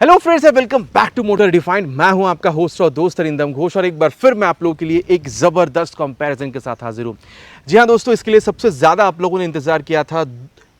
Hello friends, welcome back to motor defined. मैं हूं आपका होस्ट और दोस्त अरिंदम घोष और एक बार फिर मैं आप लोगों के लिए एक ज़बरदस्त कंपैरिजन के साथ हाजिर हूं। जी हां दोस्तों, इसके लिए सबसे ज़्यादा आप लोगों ने इंतज़ार किया था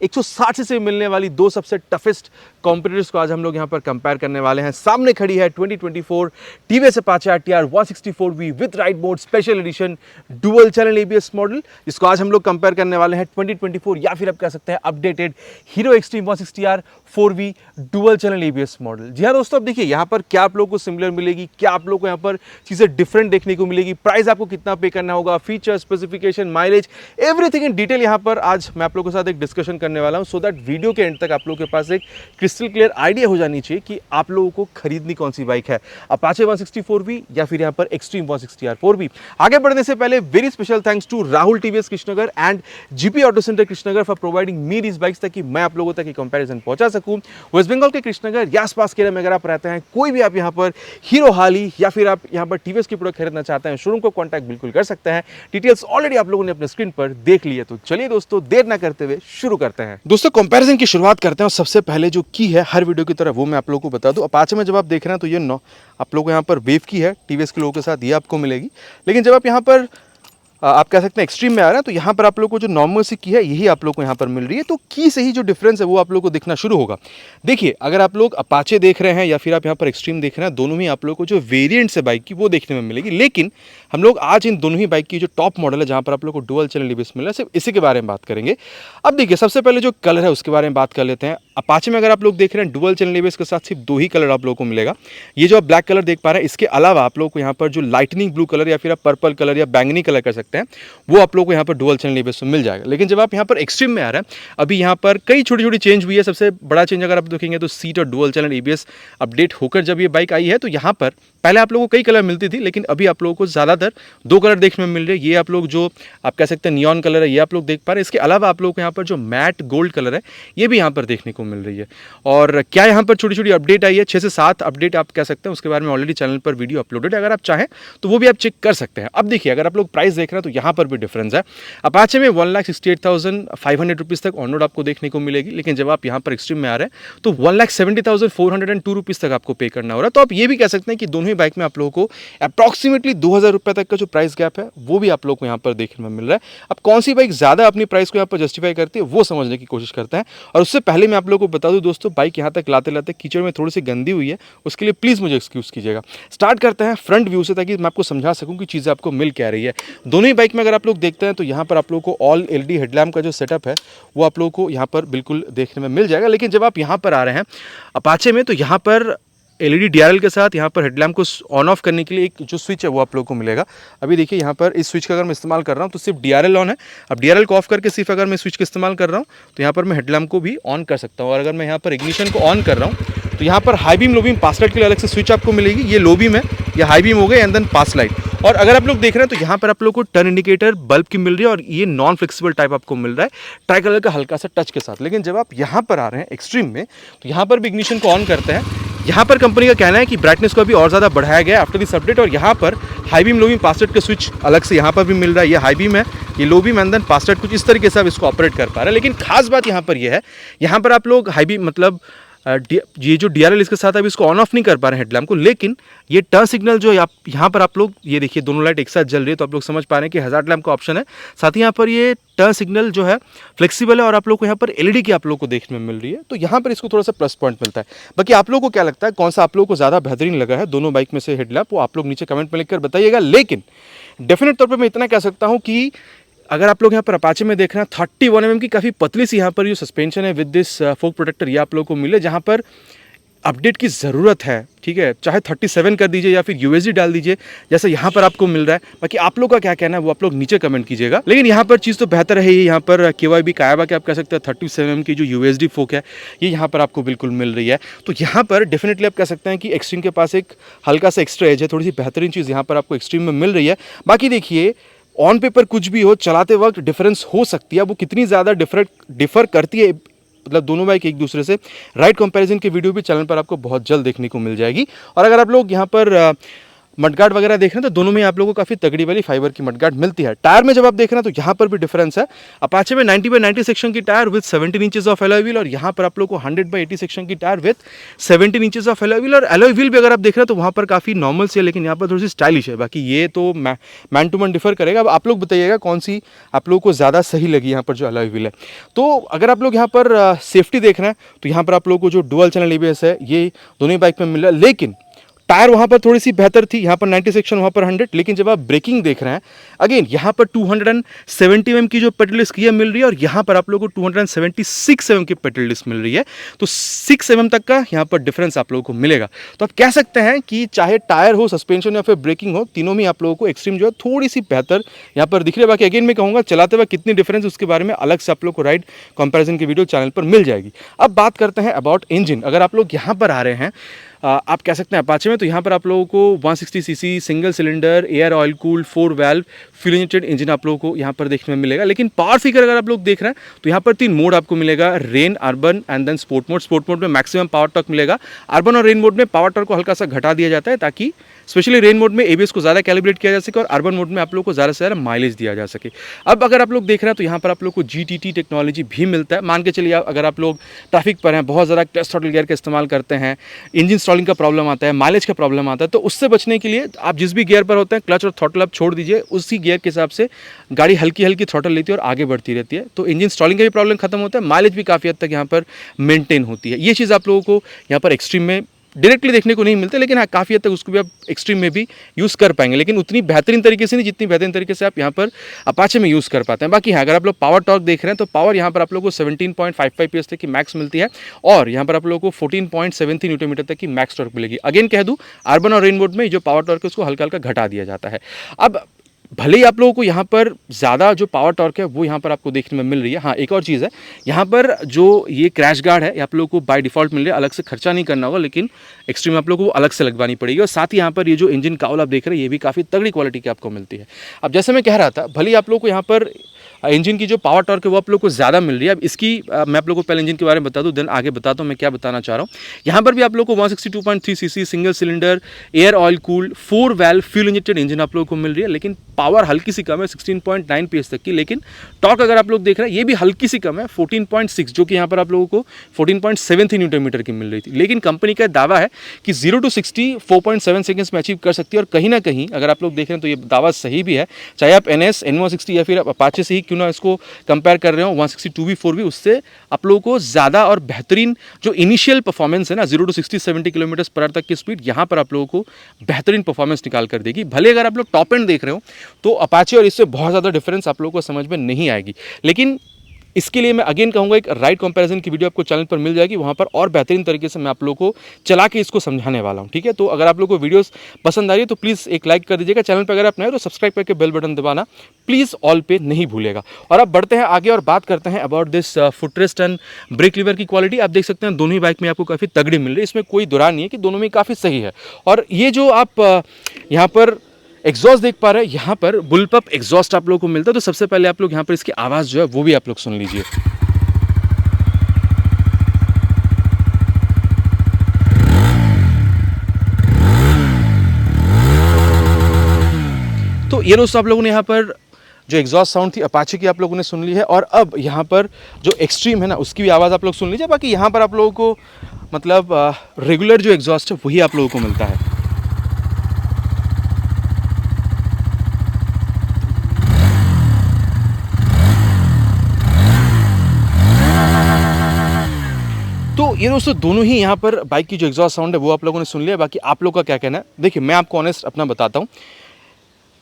160 से मिलने वाली दो सबसे टफेस्ट कॉम्पिटिटर्स को आज हम लोग यहां पर कंपेयर करने वाले हैं। सामने खड़ी है 2024 TVS Apache RTR 164V with ride mode special edition dual channel ABS model, जिसको आज हम लोग कंपेयर करने वाले हैं 2024 या फिर आप कह सकते हैं updated Hero Xtreme 160R 4V dual channel ABS model. जी हाँ दोस्तों, अब देखिए यहाँ पर क्या आप लोगों को सिमिलर मिलेगी, क्या आप लोगों को यहाँ पर चीज़ें डिफरेंट देखने को मिलेगी, प्राइस आपको कितना पे करना होगा, feature specification mileage everything in detail यहाँ पर आज मैं आप लोगों के साथ एक डिस्कशन करने वाला हूँ, सो दैट वीडियो के एंड तक आप लोगों के पास एक क्रिस्टल क्लियर आइडिया हो जानी चाहिए कि आप लोगों को खरीदनी कौन सी बाइक है, अपाचे 164V या फिर यहाँ पर एक्सट्रीम 160R 4V। आगे बढ़ने से पहले very special thanks to Rahul TVS Krishnanagar and GP auto centre Krishnanagar for providing me these bikes, ताकि मैं आप लोगों तक ये कंपैरिजन पहुंचा सकूं। वेस्ट बंगाल के कृष्णनगर या आसपास के एरिया में अगर आप रहते हैं, कोई भी आप यहाँ पर हीरो हाली या फिर आप यहाँ पर TVS की प्रोडक्ट खरीदना चाहते हैं, शोरूम को कॉन्टैक्ट बिल्कुल कर सकते हैं। डिटेल्स ऑलरेडी आप लोगों ने अपने स्क्रीन पर देख लिए, तो चलिए दोस्तों देर ना करते हुए शुरू करते हैं। दोस्तों कंपैरिजन की शुरुआत करते हैं और सबसे पहले जो की है हर वीडियो की तरह वो मैं आप लोगों को बता दूं। अपाचे में जब आप देख रहे हैं तो ये आप लोगों को यहाँ पर वेव की है TVS के लोगों के साथ ये आपको मिलेगी, लेकिन जब आप यहाँ पर आप कह सकते हैं एक्सट्रीम में आ रहा है तो यहाँ पर आप लोग को जो नॉर्मल सी की है यही आप लोग को यहाँ पर मिल रही है, तो की से ही जो डिफरेंस है वो आप लोग को दिखना शुरू होगा। देखिए, अगर आप लोग अपाचे देख रहे हैं या फिर आप यहाँ पर एक्सट्रीम देख रहे हैं, दोनों ही आप लोग को जो वेरिएंट्स है बाइक की वो देखने में मिलेगी, लेकिन हम लोग आज इन दोनों ही बाइक की जो टॉप मॉडल है जहाँ पर आप लोग को डुअल चैनल ABS मिला है, सिर्फ इसी के बारे में बात करेंगे। अब देखिए, सबसे पहले जो कलर है उसके बारे में बात कर लेते हैं। अपाचे में अगर आप लोग देख रहे हैं डुअल चैनल ABS के साथ सिर्फ दो ही कलर आप लोगों को मिलेगा। ये जो आप ब्लैक कलर देख पा रहे हैं, इसके अलावा आप लोग को यहाँ पर जो लाइटनिंग ब्लू कलर या फिर आप पर्पल कलर या बैंगनी कलर कर सकते हैं, वो आप लोग को यहाँ पर डुअल चैनल ABS में मिल जाएगा। लेकिन जब आप यहाँ पर एक्सट्रीम में आ रहे हैं, अभी यहाँ पर कई छोटी छोटी चेंज हुई है। सबसे बड़ा चेंज अगर आप देखेंगे तो सीट और डुअल चैनल ABS अपडेट होकर जब ये बाइक आई है, तो यहाँ पर पहले आप लोगों को कई कलर मिलती थी, लेकिन अभी आप लोगों को ज़्यादातर दो कलर देखने में मिल रहे हैं। ये आप लोग जो आप कह सकते हैं नियॉन कलर है, ये आप लोग देख पा रहे हैं। इसके अलावा आप लोगों को यहाँ पर जो मैट गोल्ड कलर है ये भी यहाँ पर देखने को मिल रही है। और क्या यहाँ पर छोटी छोटी अपडेट आई है, 6 से 7 अपडेट आप कह सकते हैं, उसके बारे में ऑलरेडी चैनल पर वीडियो अपलोडेड है, अगर आप चाहें तो वो भी आप चेक कर सकते हैं। अब देखिए, अगर आप लोग प्राइस देख रहे हैं तो यहाँ पर भी डिफरेंस है। अपाचे में 1,68,500 रुपीज़ तक ऑन रोड आपको देखने को मिलेगी, लेकिन जब आप यहाँ पर एक्सट्रीम में आ रहे हैं तो 1,70,402 रुपीज़ तक आपको पे करना हो रहा है। तो आप ये भी कह सकते हैं कि दोनों ही बाइक में आप लोगों को अप्रॉक्सीमेटली 2,000 रुपये तक का जो प्राइस गैप है वो भी आप लोग को यहाँ पर देखने में मिल रहा है। अब कौन सी बाइक ज़्यादा अपनी प्राइस को यहाँ पर जस्टिफाई करती है वो समझने की कोशिश करते हैं। और उससे पहले मैं आप लोगों को बता दूं दोस्तों, बाइक यहाँ तक लाते लाते कीचड़ में थोड़ी सी गंदी हुई है, उसके लिए प्लीज़ मुझे एक्सक्यूज़ कीजिएगा। स्टार्ट करते हैं फ्रंट व्यू से, ताकि मैं आपको समझा सकूँ कि चीज़ें आपको मिल क्या रही है। दोनों ही बाइक में अगर आप लोग देखते हैं तो यहाँ पर आप लोगों को ऑल LED हेडलैम्प का जो सेटअप है वो आप लोगों को यहाँ पर बिल्कुल देखने में मिल जाएगा। लेकिन जब आप यहाँ पर आ रहे हैं अपाचे में, तो यहाँ पर LED DRL के साथ यहाँ पर हेडलैम्प को ऑन ऑफ करने के लिए एक जो स्विच है वो आप लोगों को मिलेगा। अभी देखिए, यहाँ पर इस स्विच का अगर मैं इस्तेमाल कर रहा हूँ तो सिर्फ DRL ऑन है। अब DRL को ऑफ करके सिर्फ अगर मैं स्विच का इस्तेमाल कर रहा हूँ तो यहाँ पर मैं हेडलैम्प को भी ऑन कर सकता हूँ। और अगर मैं यहाँ पर इग्निशन को ऑन कर रहा हूँ तो यहाँ पर हाई बीम लो बीम पास लाइट के लिए अलग से स्विच आपको मिलेगी। ये लो बीम है, ये हाई बीम हो गए एंड देन पास लाइट। और अगर आप लोग देख रहे हैं तो यहाँ पर आप लोग को टर्न इंडिकेटर बल्ब की मिल रही है और ये नॉन फ्लेक्सिबल टाइप आपको मिल रहा है ट्राई कलर का हल्का सा टच के साथ। लेकिन जब आप यहाँ पर आ रहे हैं एक्सट्रीम में तो यहाँ पर भी इग्निशन को ऑन करते हैं। यहाँ पर कंपनी का कहना है कि ब्राइटनेस को अभी और ज़्यादा बढ़ाया गया आफ्टर दिस अपडेट। और यहाँ पर हाई बीम लो बीम पास लाइट का स्विच अलग से यहाँ पर भी मिल रहा है। ये हाई बीम है, ये low beam and then pass light, कुछ इस तरीके से आप इसको ऑपरेट कर पा रहे हैं। लेकिन खास बात यहाँ पर यह है, यहाँ पर आप लोग हाई बीम मतलब ये जो DRL इसके साथ अभी इसको ऑन ऑफ नहीं कर पा रहे हैं हेडलैम्प को, लेकिन ये टर्न सिग्नल जो आप यहाँ पर आप लोग ये देखिए दोनों लाइट एक साथ जल रही है, तो आप लोग समझ पा रहे हैं कि हज़ार्ड लैम्प का ऑप्शन है। साथ ही यहाँ पर ये टर्न सिग्नल जो है फ्लेक्सिबल है और आप लोग को यहाँ पर LED की आप लोग को देखने में मिल रही है, तो यहाँ पर इसको थोड़ा सा प्लस पॉइंट मिलता है। बाकी आप लोग को क्या लगता है, कौन सा आप लोग को ज़्यादा बेहतरीन लगा है दोनों बाइक में से हेडलैम्प, वो आप लोग नीचे कमेंट में लिखकर बताइएगा। लेकिन डेफिनेट तौर पर मैं इतना कह सकता हूँ कि अगर आप लोग यहाँ पर अपाचे में देख रहे हैं 31 mm की काफ़ी पतली सी यहाँ पर जो सस्पेंशन है विद दिस फोक प्रोटेक्टर, ये आप लोग को मिले, जहाँ पर अपडेट की ज़रूरत है। ठीक है, चाहे 37 कर दीजिए या फिर USD डाल दीजिए जैसे यहाँ पर आपको मिल रहा है। बाकी आप लोग का क्या कहना है वो आप लोग नीचे कमेंट कीजिएगा। लेकिन यहाँ पर चीज़ तो बेहतर है, यहाँ पर KYB कायाबा के आप कह सकते हैं 37 mm की जो USD फोक है ये यहाँ पर आपको बिल्कुल मिल रही है। तो यहाँ पर डेफिनेटली आप कह सकते हैं कि एक्सट्रीम के पास एक हल्का सा एक्स्ट्रा एज है, थोड़ी सी बेहतरीन चीज़ यहाँ पर आपको एक्सट्रीम में मिल रही है। बाकी देखिए, ऑन पेपर कुछ भी हो, चलाते वक्त डिफरेंस हो सकती है। वो कितनी ज़्यादा डिफर करती है, मतलब दोनों बाइक एक दूसरे से, राइड कंपैरिजन की वीडियो भी चैनल पर आपको बहुत जल्द देखने को मिल जाएगी। और अगर आप लोग यहाँ पर मडगार्ड वगैरह देख रहे हैं तो दोनों में आप लोगों को काफ़ी तगड़ी वाली फाइबर की मडगार्ड मिलती है। टायर में जब आप देख रहे हैं तो यहाँ पर भी डिफरेंस है। अपाचे में 90/90 सेक्शन की tyre with 17 inches of alloy wheel, और यहाँ पर आप लोग को 100/80 सेक्शन की tyre with 17 inches of alloy wheel. और एलॉय व्हील भी अगर आप देख रहे हैं तो वहाँ पर काफ़ी नॉर्मल सी है, लेकिन यहाँ पर थोड़ी सी स्टाइलिश है। बाकी ये तो मैन टू मैन डिफर करेगा। अब आप लोग बताइएगा कौन सी आप लोगों को ज़्यादा सही लगी यहाँ पर जो एलॉय व्हील है। तो अगर आप लोग यहाँ पर सेफ्टी देख रहे हैं तो यहाँ पर आप लोगों को जो डुअल चैनल एबीएस है ये दोनों ही बाइक में मिल रहा है, लेकिन टायर वहाँ पर थोड़ी सी बेहतर थी, यहाँ पर 90 सेक्शन, वहाँ पर 100। लेकिन जब आप ब्रेकिंग देख रहे हैं अगेन यहाँ पर 270 mm की जो पेडल डिस्क ये मिल रही है, और यहाँ पर आप लोगों को 276 mm की पेडल डिस्क मिल रही है। तो 6 mm तक का यहाँ पर डिफरेंस आप लोगों को मिलेगा। तो आप कह सकते हैं कि चाहे टायर हो, सस्पेंशन या फिर ब्रेकिंग हो, तीनों में आप लोगों को एक्सट्रीम जो है थोड़ी सी बेहतर यहाँ पर दिख रही है। बाकी अगेन मैं कहूँगा चलाते हुए कितनी डिफरेंस उसके बारे में अलग से आप लोग को राइड कंपैरिजन की वीडियो चैनल पर मिल जाएगी। अब बात करते हैं अबाउट इंजन। अगर आप लोग यहाँ पर आ रहे हैं आप कह सकते हैं अपाचे में, तो यहाँ पर आप लोगों को 160 CC single cylinder air oil cooled 4 valve fuel injected engine आप लोगों को यहाँ पर देखने में मिलेगा। लेकिन पावर फिगर अगर आप लोग देख रहे हैं तो यहाँ पर 3 मोड आपको मिलेगा, rain, urban and then sport mode. Sport mode में मैक्सिमम पावर टॉर्क मिलेगा। अर्बन और रेन मोड में पावर टॉर्क को हल्का सा घटा दिया जाता है, ताकि स्पेशली रेन मोड में एबीएस को ज़्यादा कैलिब्रेट किया जा सके और अर्बन मोड में आप लोग को ज़्यादा से ज़्यादा माइलेज दिया जा सके। अब अगर आप लोग देख रहे हैं तो यहाँ पर आप लोग को जीटीटी टेक्नोलॉजी भी मिलता है। मान के चलिए अगर आप लोग ट्रैफिक पर हैं, बहुत ज़्यादा क्लच थ्रॉटल गियर का इस्तेमाल करते हैं, इंजन स्टॉलिंग का प्रॉब्लम आता है, माइलेज का प्रॉब्लम आता है, तो उससे बचने के लिए आप जिस भी गियर पर होते हैं क्लच और थ्रॉटल आप छोड़ दीजिए, उसी गियर के हिसाब से गाड़ी हल्की हल्की थ्रॉटल लेती है और आगे बढ़ती रहती है। तो इंजन स्टॉलिंग का भी प्रॉब्लम खत्म होता है, माइलेज भी काफ़ी हद तक यहाँ पर मेंटेन होती है। ये चीज़ आप लोगों को यहाँ पर एक्सट्रीम में डायरेक्टली देखने को नहीं मिलते, लेकिन हाँ काफ़ी हद तक उसको भी आप एक्सट्रीम में भी यूज़ कर पाएंगे, लेकिन उतनी बेहतरीन तरीके से नहीं जितनी बेहतरीन तरीके से आप यहाँ पर अपाचे में यूज़ कर पाते हैं। बाकी हाँ अगर आप लोग पावर टॉर्क देख रहे हैं तो पावर यहाँ पर आप लोगों को 17.55 PS तक की मैक्स मिलती है, और यहाँ पर आप लोगों को 14.73 न्यूटन तक की मैक्स टॉर्क मिलेगी। अगेन कह दूँ अर्बन और रेन मोड में जो पावर टॉर्क है उसको हल्का हल्का घटा दिया जाता है। अब भले ही आप लोगों को यहाँ पर ज़्यादा जो पावर टॉर्क है वो यहाँ पर आपको देखने में मिल रही है। हाँ एक और चीज़ है, यहाँ पर जो ये क्रैश गार्ड है आप लोगों को बाय डिफ़ॉल्ट मिल रही है, अलग से खर्चा नहीं करना होगा, लेकिन एक्सट्रीम आप लोगों को अलग से लगवानी पड़ेगी। और साथ ही यहाँ पर ये जो इंजन काउल आप देख रहे हैं ये भी काफ़ी तगड़ी क्वालिटी की आपको मिलती है। अब जैसे मैं कह रहा था, भले ही आप लोग को यहाँ पर इंजन की जो पावर टॉर्क है वो आप लोग को ज़्यादा मिल रही है। अब इसकी मैं आप लोगों को पहले इंजन के बारे में बता दूं, देन आगे बताता हूँ मैं क्या बताना चाह रहा हूँ। यहाँ पर भी आप लोग को 162.3 CC single cylinder air oil cooled 4 valve fuel injected engine आप लोगों को मिल रही है, लेकिन पावर हल्की सी कम है 16.9 PS तक की। लेकिन टॉर्क अगर आप लोग देख रहे हैं ये भी हल्की सी कम है 14.6, जो कि यहाँ पर आप लोगों को 14.73 न्यूटन मीटर की मिल रही थी। लेकिन कंपनी का दावा है कि 0 to 60 4.7 सेकंड्स में अचीव कर सकती है। और कहीं ना कहीं अगर आप लोग देख रहे हैं तो ये दावा सही भी है, चाहे आप NS N160 या फिर अपाचे से ही क्यों ना इसको कंपेयर कर रहे हो 162V भी, उससे आप लोगों को ज़्यादा और बेहतरीन जो इनिशियल परफॉर्मेंस है ना 0 to 60-70 किलोमीटर पर तक की स्पीड, यहाँ पर आप लोगों को बेहतरीन परफॉर्मेंस निकाल कर देगी। भले अगर आप लोग टॉप एंड देख रहे हो तो अपाचे और इससे बहुत ज़्यादा डिफरेंस आप लोगों को समझ में नहीं आएगी, लेकिन इसके लिए मैं अगेन कहूँगा एक राइड कंपैरिजन की वीडियो आपको चैनल पर मिल जाएगी, वहाँ पर और बेहतरीन तरीके से मैं आप लोगों को चला के इसको समझाने वाला हूँ। ठीक है, तो अगर आप लोगों को वीडियोस पसंद आ रही है तो प्लीज़ एक लाइक कर दीजिएगा। चैनल पर अगर आप नए हो तो सब्सक्राइब करके बेल बटन दबाना प्लीज़ ऑल पे नहीं भूलेगा। और अब बढ़ते हैं आगे और बात करते हैं about this footrest and brake lever की क्वालिटी। आप देख सकते हैं दोनों ही बाइक में आपको काफ़ी तगड़ी मिल रही है, इसमें कोई दुरा नहीं है कि दोनों में काफ़ी सही है। और ये जो आप यहाँ पर एग्जॉस्ट देख पा रहे हैं, यहाँ पर बुलपअप एग्जॉस्ट आप लोगों को मिलता है। तो सबसे पहले आप लोग यहाँ पर इसकी आवाज़ जो है वो भी आप लोग सुन लीजिए। तो ये दोस्तों आप लोगों ने यहाँ पर जो एग्जॉस्ट साउंड थी अपाचे की आप लोगों ने सुन ली है, और अब यहाँ पर जो एक्सट्रीम है ना उसकी भी आवाज़ आप लोग सुन लीजिए। बाकी यहाँ पर आप लोगों को मतलब रेगुलर जो एग्जॉस्ट है वही आप लोगों को मिलता है। तो ये दोस्तों दोनों ही यहाँ पर बाइक की जो एग्जॉस्ट साउंड है वो आप लोगों ने सुन लिया। बाकी आप लोगों का क्या कहना है, देखिए मैं आपको ऑनेस्ट अपना बताता हूँ।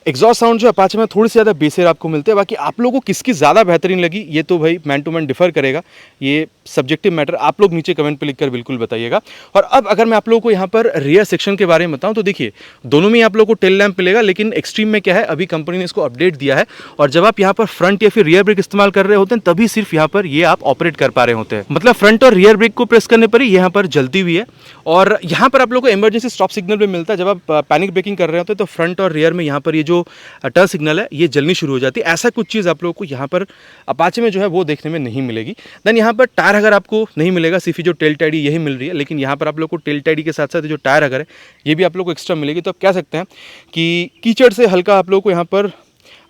एग्जॉस्ट साउंड जो अपाचे में थोड़ी सी ज़्यादा बेसेर आपको मिलते हैं। बाकी आप लोगों को किसकी ज़्यादा बेहतरीन लगी ये तो भाई मैन टू मैन डिफर करेगा, ये सब्जेक्टिव मैटर, आप लोग नीचे कमेंट पे लिखकर बिल्कुल बताइएगा। और अब अगर मैं आप लोगों को यहाँ पर रियर सेक्शन के बारे में बताऊँ तो देखिए दोनों में आप लोगों को टेल लैम्प मिलेगा, लेकिन एक्सट्रीम में क्या है अभी कंपनी ने इसको अपडेट दिया है, और जब आप यहाँ पर फ्रंट या फिर रियर ब्रेक इस्तेमाल कर रहे होते हैं तभी सिर्फ यहाँ पर ये आप ऑपरेट कर पा रहे होते हैं। मतलब फ्रंट और रियर ब्रेक को प्रेस करने पर ही यहाँ पर जलती हुई है। और यहाँ पर आप लोगों को इमरजेंसी स्टॉप सिग्नल भी मिलता है। जब आप पैनिक ब्रेकिंग कर रहे होते हैं तो फ्रंट और रियर में यहाँ पर ये जो जो टर्न सिग्नल है ये जलनी शुरू हो जाती है। ऐसा कुछ चीज़ आप लोगों को यहाँ पर अपाचे में जो है वो देखने में नहीं मिलेगी। देन यहाँ पर टायर अगर आपको नहीं मिलेगा, सिर्फ जो टेल टाइडी यही मिल रही है, लेकिन यहाँ पर आप लोग को टेल टाइडी के साथ साथ जो टायर अगर है ये भी आप लोग को एक्स्ट्रा मिलेगी। तो आप कह सकते हैं कि कीचड़ से हल्का आप लोग को यहाँ पर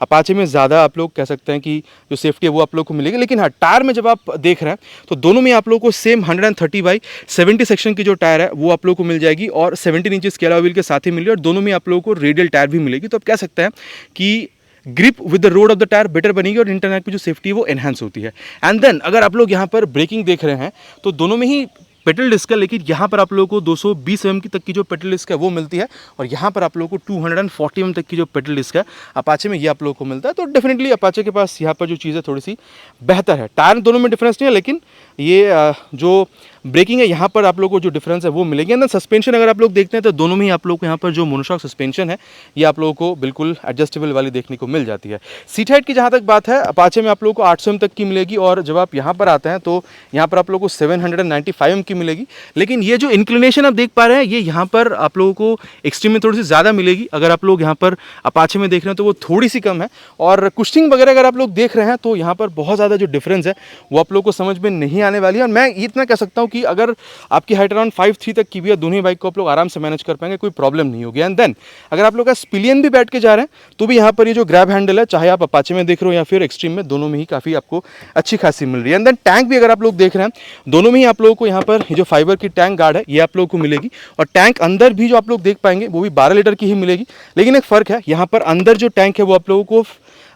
अपाचे में ज़्यादा आप लोग कह सकते हैं कि जो सेफ्टी है वो आप लोग को मिलेगी। लेकिन हाँ, टायर में जब आप देख रहे हैं तो दोनों में आप लोग को सेम 130/70 सेक्शन की जो टायर है वो आप लोग को मिल जाएगी और 17 इंचेस के अलॉय व्हील के साथ ही मिलेगी और दोनों में आप लोगों को रेडियल टायर भी मिलेगी। तो आप कह सकते हैं कि grip with the road of the tyre better बनेगी और इंटरनेट की जो सेफ्टी है वो एनहांस होती है। एंड देन अगर आप लोग यहाँ पर ब्रेकिंग देख रहे हैं तो दोनों में ही पेडल डिस्क है, लेकिन यहाँ पर आप लोगों को 220 mm की तक की जो पेडल डिस्क है वो मिलती है और यहाँ पर आप लोगों को 240 mm तक की जो पेडल डिस्क है अपाचे में ये आप लोगों को मिलता है। तो डेफिनेटली अपाचे के पास यहाँ पर जो चीज़ है थोड़ी सी बेहतर है। टायर दोनों में डिफरेंस नहीं है, लेकिन ये जो ब्रेकिंग है यहाँ पर आप लोगों को जो डिफरेंस है वो मिलेगी। अंदर सस्पेंशन अगर आप लोग देखते हैं तो दोनों में ही आप लोग को यहाँ पर जो मोनोशॉक सस्पेंशन है ये आप लोगों को बिल्कुल एडजस्टेबल वाली देखने को मिल जाती है। सीट हाइट की जहाँ तक बात है अपाचे में आप लोगों को 800 mm तक की मिलेगी और जब आप यहाँ पर आते हैं तो यहाँ पर आप लोगों को 795 mm की मिलेगी। लेकिन ये जो इंक्लिनेशन आप देख पा रहे हैं ये यहाँ पर आप लोगों को एक्सट्रीम में थोड़ी सी ज़्यादा मिलेगी। अगर आप लोग यहाँ पर अपाचे में देख रहे हैं तो वो थोड़ी सी कम है और कुशनिंग वगैरह अगर आप लोग देख रहे हैं तो यहाँ पर बहुत ज़्यादा जो डिफरेंस है वो आप लोग को समझ में नहीं आने वाली है। और मैं इतना कह सकता हूँ कि अगर आपकी हाइट अराउंड 5'3" तक की भी है, दोनों ही बाइक को आप लोग आराम से मैनेज कर पाएंगे, कोई प्रॉब्लम नहीं होगी। एंड देन अगर आप लोग का पिलियन भी बैठ के जा रहे हैं तो भी यहाँ पर ये जो ग्रैब हैंडल है, चाहे आप अपाचे में देख रहे हो या फिर एक्सट्रीम में, दोनों में ही काफ़ी आपको अच्छी खासी मिल रही है। एंड देन टैंक भी अगर आप लोग देख रहे हैं दोनों में ही आप लोगों को यहाँ पर जो फाइबर की टैंक गार्ड है ये आप लोगों को मिलेगी और टैंक अंदर भी जो आप लोग देख पाएंगे वो भी 12 लीटर की ही मिलेगी। लेकिन एक फ़र्क है, यहाँ पर अंदर जो टैंक है वो आप लोगों को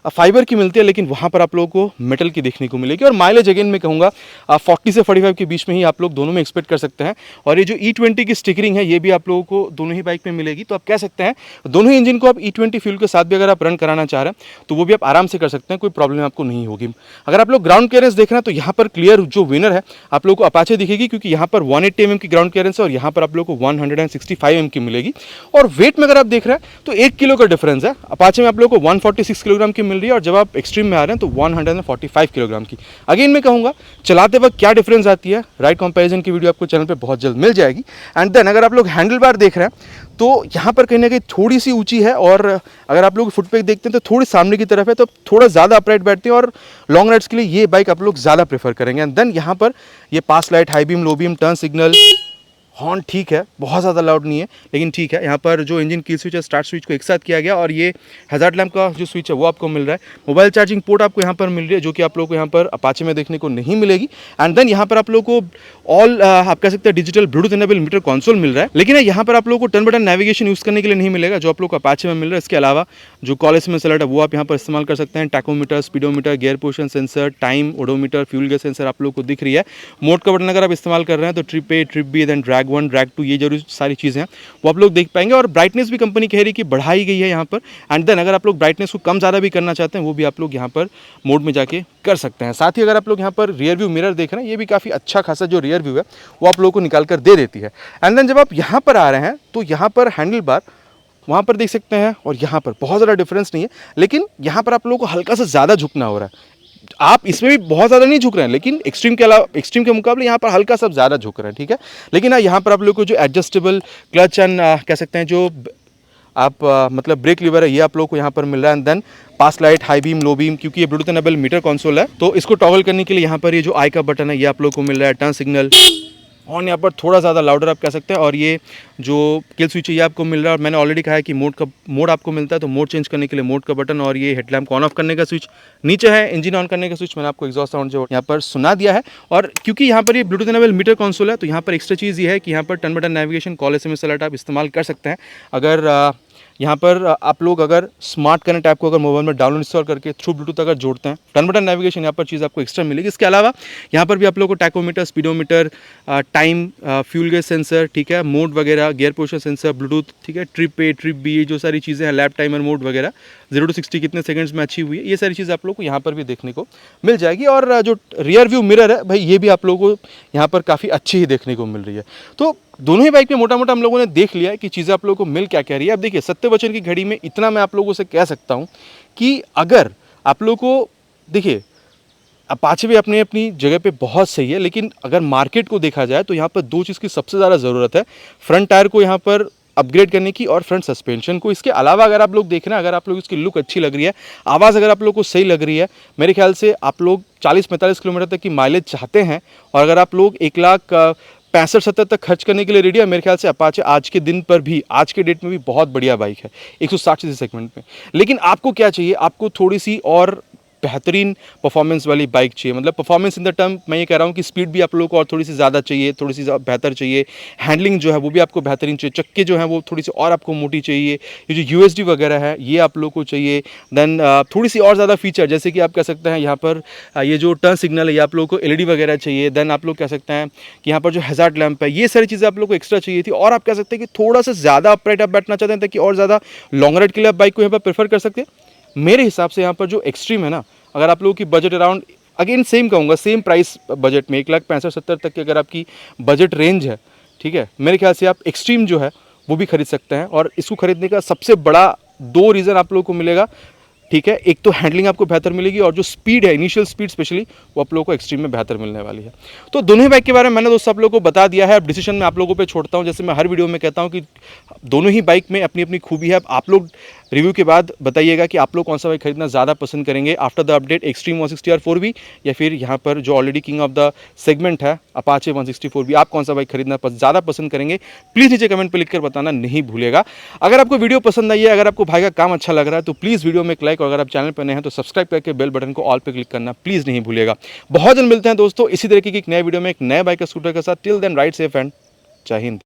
फाइबर की मिलती है, लेकिन वहाँ पर आप लोगों को मेटल की देखने को मिलेगी। और माइलेज अगेन मैं कहूँगा 40 से 45 के बीच में ही आप लोग दोनों में एक्सपेक्ट कर सकते हैं। और ये जो E20 की स्टिकरिंग है ये भी आप लोगों को दोनों ही बाइक में मिलेगी। तो आप कह सकते हैं दोनों ही इंजन को आप E20 फ्यूल के साथ भी अगर आप रन कराना चाह रहे हैं तो वो भी आप आराम से कर सकते हैं, कोई प्रॉब्लम आपको नहीं होगी। अगर आप लोग ग्राउंड क्लियरेंस देख रहे हैं तो यहाँ पर क्लियर जो विनर है आप लोग को अपाचे दिखेगी, क्योंकि यहाँ पर 180 mm की ग्राउंड क्लियरेंस है और यहाँ पर आप लोग को 165 mm की मिलेगी। और वेट में अगर आप देख रहे हैं तो 1 किलो का डिफरेंस है। अपाचे में आप लोग को 146 किलोग्राम की मिल रही है और जब आप एक्सट्रीम में आ रहे हैं तो 145 किलोग्राम की। अगेन मैं कहूँगा चलाते वक्त क्या डिफरेंस आती है, राइड कंपैरिजन की वीडियो आपको चैनल पे बहुत जल्द मिल जाएगी। एंड देन अगर आप लोग हैंडल बार देख रहे हैं तो यहाँ पर कहीं ना कहीं थोड़ी सी ऊंची है और अगर आप लोग फुट पे देखते हैं तो थोड़ी सामने की तरफ है, तो थोड़ा ज़्यादा अपराइट बैठती है और लॉन्ग राइड्स के लिए ये बाइक आप लोग ज़्यादा प्रेफर करेंगे। एंड देन यहाँ पर ये pass light, high beam, low beam, turn signal, horn ठीक है, बहुत ज़्यादा लाउड नहीं है लेकिन ठीक है। यहाँ पर जो इंजन की स्विच है, स्टार्ट स्विच को एक साथ किया गया और ये हैजार्ड लैम्प का जो स्विच है वो आपको मिल रहा है। मोबाइल चार्जिंग पोर्ट आपको यहाँ पर मिल रही है जो कि आप लोग को यहाँ पर अपाचे में देखने को नहीं मिलेगी। एंड देन यहाँ पर आप लोग को ऑल आप कह सकते हैं digital Bluetooth enable meter console मिल रहा है, लेकिन यहाँ पर आप लोग को टर्न बटन नेविगेशन यूज़ करने के लिए नहीं मिलेगा जो आप लोग को अपाचे में मिल रहा है। इसके अलावा जो कॉल एसएमएस अलर्ट है वो आप यहाँ पर इस्तेमाल कर सकते हैं। Tachometer, speedometer, gear position sensor, time, odometer, fuel gas sensor आप लोग को दिख रही है। मोड का बटन अगर आप इस्तेमाल कर रहे हैं तो trip A, trip B, then drag 1, drag 2, ये जो सारी चीज़ें हैं वो आप लोग देख पाएंगे। और ब्राइटनेस भी कंपनी कह रही है कि बढ़ाई गई है यहाँ पर। एंड देन अगर आप लोग ब्राइटनेस को कम ज़्यादा भी करना चाहते हैं वो भी आप लोग यहाँ पर मोड में जाके कर सकते हैं। साथ ही अगर आप लोग यहाँ पर रियर व्यू मिरर देख रहे हैं, ये भी काफ़ी अच्छा खासा जो रियर व्यू है वो आप लोगों को निकाल कर दे देती है। एंड देन जब आप यहाँ पर आ रहे हैं तो यहाँ पर हैंडल बार वहाँ पर देख सकते हैं और यहाँ पर बहुत ज़्यादा डिफरेंस नहीं है, लेकिन यहाँ पर आप लोगों को हल्का सा ज़्यादा झुकना हो रहा है। आप इसमें भी बहुत ज़्यादा नहीं झुक रहे हैं, लेकिन एक्सट्रीम के अलावा, एक्सट्रीम के मुकाबले यहाँ पर हल्का सा ज़्यादा झुक रहे हैं, ठीक है। लेकिन यहाँ पर आप लोग को जो एडजस्टेबल क्लच एंड कह सकते हैं जो आप मतलब ब्रेक लीवर है ये आप लोग को यहाँ पर मिल रहा है। And then pass light, high beam, low beam, क्योंकि ये ब्लूटूथ इनेबल मीटर कंसोल है तो इसको टॉगल करने के लिए यहाँ पर ये जो आई का बटन है ये आप लोग को मिल रहा है। टर्न सिग्नल ऑन यहाँ पर थोड़ा ज़्यादा लाउडर आप कह सकते हैं और ये जो किल स्विच है ये आपको मिल रहा है। और मैंने ऑलरेडी कहा है कि मोड आपको मिलता है, तो मोड चेंज करने के लिए मोड का बटन और ये हेडलैम्प को ऑन ऑफ करने का स्विच नीचे है। इंजन ऑन करने का स्विच मैंने आपको एग्जॉस्ट साउंड जो यहाँ पर सुना दिया है। और क्योंकि यहाँ पर ये ब्लूटूथ इनेबल मीटर कंसोल है तो यहाँ पर एक्स्ट्रा चीज़ ये है कि यहाँ पर turn button navigation, call SMS alert आप इस्तेमाल कर सकते हैं। अगर यहाँ पर आप लोग अगर स्मार्ट कनेक्ट ऐप को अगर मोबाइल में डाउनलोड इंस्टॉल करके थ्रू ब्लूटूथ अगर जोड़ते हैं, टर्न बटन नेविगेशन यहाँ पर चीज़ आपको एक्स्ट्रा मिलेगी। इसके अलावा यहाँ पर भी आप लोग को tachometer, speedometer, time, fuel gas sensor, ठीक है, मोड वगैरह, गियर पोजिशन सेंसर, ब्लूटूथ, ठीक है, ट्रिप A, ट्रिप B, जो सारी चीज़ें हैं, लैप टाइमर मोड वगैरह, 0 to 60 कितने सेकंड्स में अचीव हुई है, ये सारी चीज़ आप लोग को यहाँ पर भी देखने को मिल जाएगी। और जो रियर व्यू मिरर है भाई ये भी आप लोगों को यहाँ पर काफ़ी अच्छी ही देखने को मिल रही है। तो दोनों ही बाइक में मोटा मोटा हम लोगों ने देख लिया है कि चीज़ें आप लोगों को मिल क्या कह रही है। अब देखिए सत्य वचन की घड़ी में इतना मैं आप लोगों से कह सकता हूँ कि अगर आप लोगों को देखिए अपाचे भी अपनी अपनी जगह पे बहुत सही है, लेकिन अगर मार्केट को देखा जाए तो यहाँ पर दो चीज़ की सबसे ज़्यादा ज़रूरत है। फ्रंट टायर को यहाँ पर अपग्रेड करने की और फ्रंट सस्पेंशन को। इसके अलावा अगर आप लोग देखें ना, अगर आप लोग इसकी लुक अच्छी लग रही है, आवाज़ अगर आप लोग को सही लग रही है, मेरे ख्याल से आप लोग 40-45 किलोमीटर तक की माइलेज चाहते हैं और अगर आप लोग 1,65,70 तक खर्च करने के लिए रेडी है, मेरे ख्याल से अपाचे आज के दिन पर भी, आज के डेट में भी बहुत बढ़िया बाइक है 160 सीसी सेगमेंट में। लेकिन आपको क्या चाहिए, आपको थोड़ी सी और बेहतरीन परफॉर्मेंस वाली बाइक चाहिए। मतलब परफॉर्मेंस इन द टर्म मैं ये कह रहा हूँ कि स्पीड भी आप लोगों को और थोड़ी सी ज़्यादा चाहिए, थोड़ी सी बेहतर चाहिए। हैंडलिंग जो है वो भी आपको बेहतरीन चाहिए, चक्के जो हैं वो थोड़ी सी और आपको मोटी चाहिए, ये जो यूएसडी वगैरह है ये आप लोगों को चाहिए। देन थोड़ी सी और ज़्यादा फीचर, जैसे कि आप कह सकते हैं यहाँ पर ये जो टर्न सिग्नल है ये आप लोगों को एलईडी वगैरह चाहिए। देन आप लोग कह सकते हैं कि यहाँ पर जो हैजार्ड लैंप है, ये सारी चीज़ें आप लोग को एक्स्ट्रा चाहिए थी। और आप कह सकते हैं कि थोड़ा सा ज़्यादा अपराइट आप बैठना चाहते हैं ताकि और ज़्यादा लॉन्ग राइड के लिए आप बाइक को यहाँ पर प्रेफर कर सकते हैं। मेरे हिसाब से यहाँ पर जो एक्सट्रीम है ना, अगर आप लोगों की बजट अराउंड, अगेन सेम कहूँगा, सेम प्राइस बजट में 1,65,70 तक की अगर आपकी बजट रेंज है, ठीक है, मेरे ख्याल से आप एक्सट्रीम जो है वो भी खरीद सकते हैं। और इसको खरीदने का सबसे बड़ा 2 रीज़न आप लोगों को मिलेगा, ठीक है। एक तो हैंडलिंग आपको बेहतर मिलेगी और जो स्पीड है, इनिशियल स्पीड स्पेशली, वो आप लोगों को एक्सट्रीम में बेहतर मिलने वाली है। तो दोनों ही बाइक के बारे में मैंने दोस्तों आप लोगों को बता दिया है। अब डिसीजन मैं आप लोगों पे छोड़ता हूँ। जैसे मैं हर वीडियो में कहता हूँ कि दोनों ही बाइक में अपनी अपनी खूबी है। आप लोग रिव्यू के बाद बताइएगा कि आप लोग कौन सा बाइक खरीदना ज़्यादा पसंद करेंगे, after the update extreme 160 R4V या फिर यहाँ पर जो already king of the segment है अपाचे 164V, आप कौन सा बाइक खरीदना ज़्यादा पसंद करेंगे, प्लीज़ नीचे कमेंट पे लिखकर बताना नहीं भूलेगा। अगर आपको वीडियो पसंद आई है, अगर आपको भाई का काम अच्छा लग रहा है तो प्लीज़ वीडियो में एक लाइक, और अगर आप चैनल पर नए हैं तो सब्सक्राइब करके बेल बटन को ऑल पे क्लिक करना प्लीज़ नहीं भूलिएगा। बहुत जल्द मिलते हैं दोस्तों इसी तरीके की एक नए वीडियो में एक नए बाइक का स्कूटर के साथ। Till then ride safe and जय हिंद।